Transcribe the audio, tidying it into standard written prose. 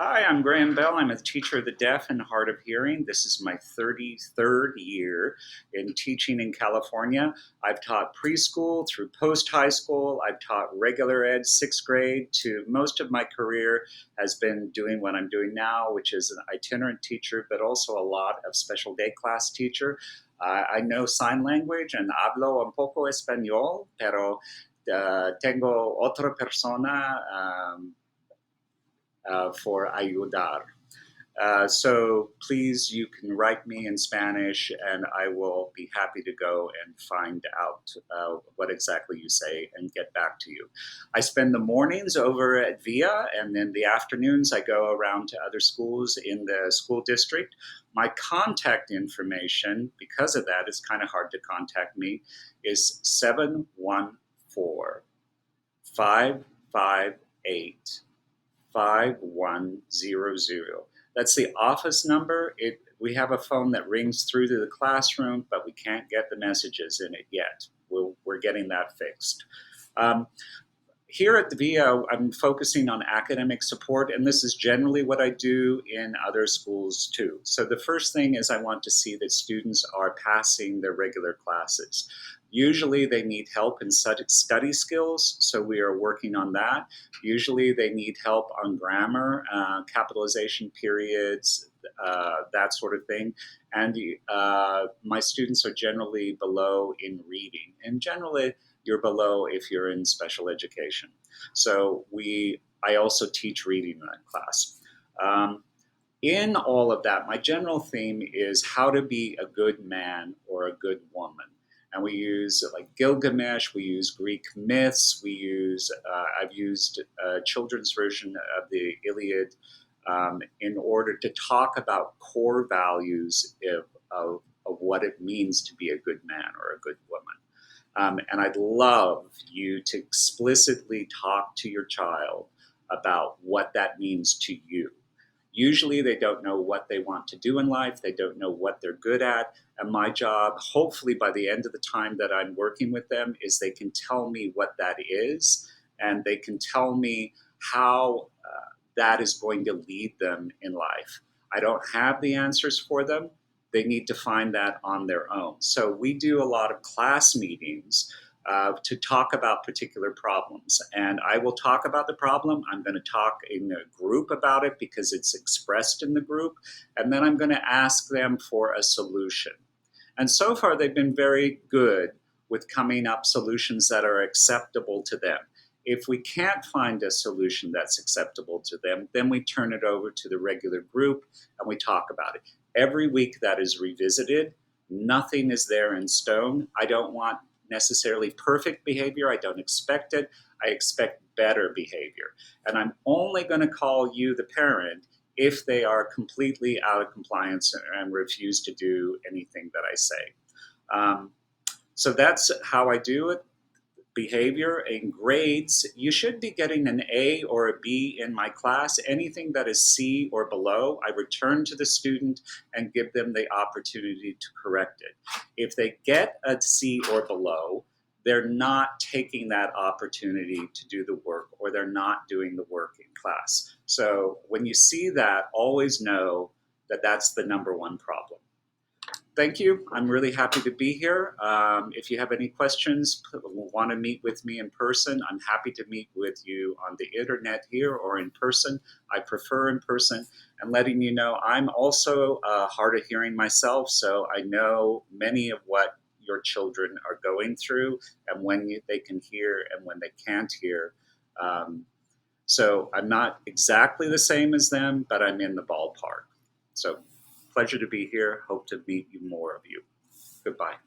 Hi, I'm Graham Bell. I'm a teacher of the deaf and hard of hearing. This is my 33rd year in teaching in California. I've taught preschool through post-high school. I've taught regular ed, 6th grade, to most of my career has been doing what I'm doing now, which is an itinerant teacher, but also a lot of special day class teacher. I know sign language and hablo un poco español, pero tengo otra persona for ayudar. So please, you can write me in Spanish and I will be happy to go and find out what exactly you say and get back to you. I spend the mornings over at VIA, and then the afternoons I go around to other schools in the school district. My contact information, because of that, it's kind of hard to contact me, is 714-558 5100. That's the office number. We have a phone that rings through to the classroom, but we can't get the messages in it yet. We're getting that fixed. Here at the VIA, I'm focusing on academic support, and this is generally what I do in other schools too. So the first thing is I want to see that students are passing their regular classes. Usually they need help in study skills, so we are working on that. Usually they need help on grammar, capitalization periods, that sort of thing. And my students are generally below in reading, and generally you're below if you're in special education. So I also teach reading in that class. In all of that, my general theme is how to be a good man or a good woman. And we use like Gilgamesh, we use Greek myths, I've used a children's version of the Iliad in order to talk about core values of what it means to be a good man or a good woman. And I'd love you to explicitly talk to your child about what that means to you. Usually they don't know what they want to do in life. They don't know what they're good at. And my job, hopefully by the end of the time that I'm working with them, is they can tell me what that is, and they can tell me how that is going to lead them in life. I don't have the answers for them. They need to find that on their own. So we do a lot of class meetings to talk about particular problems. And I will talk about the problem. I'm going to talk in a group about it because it's expressed in the group. And then I'm going to ask them for a solution. And so far, they've been very good with coming up solutions that are acceptable to them. If we can't find a solution that's acceptable to them, then we turn it over to the regular group and we talk about it. Every week that is revisited. Nothing is there in stone. I don't want necessarily perfect behavior. I don't expect it. I expect better behavior. And I'm only going to call you the parent if they are completely out of compliance and refuse to do anything that I say. So that's how I do it. Behavior and grades, you should be getting an A or a B in my class. Anything that is C or below, I return to the student and give them the opportunity to correct it. If they get a C or below, they're not taking that opportunity to do the work, or they're not doing the work in class. So when you see that, always know that that's the number one problem. Thank you. I'm really happy to be here. If you have any questions, want to meet with me in person, I'm happy to meet with you on the internet here or in person. I prefer in person. And letting you know, I'm also hard of hearing myself, so I know many of what your children are going through and when they can hear and when they can't hear. So I'm not exactly the same as them, but I'm in the ballpark. So pleasure to be here. Hope to meet more of you. Goodbye.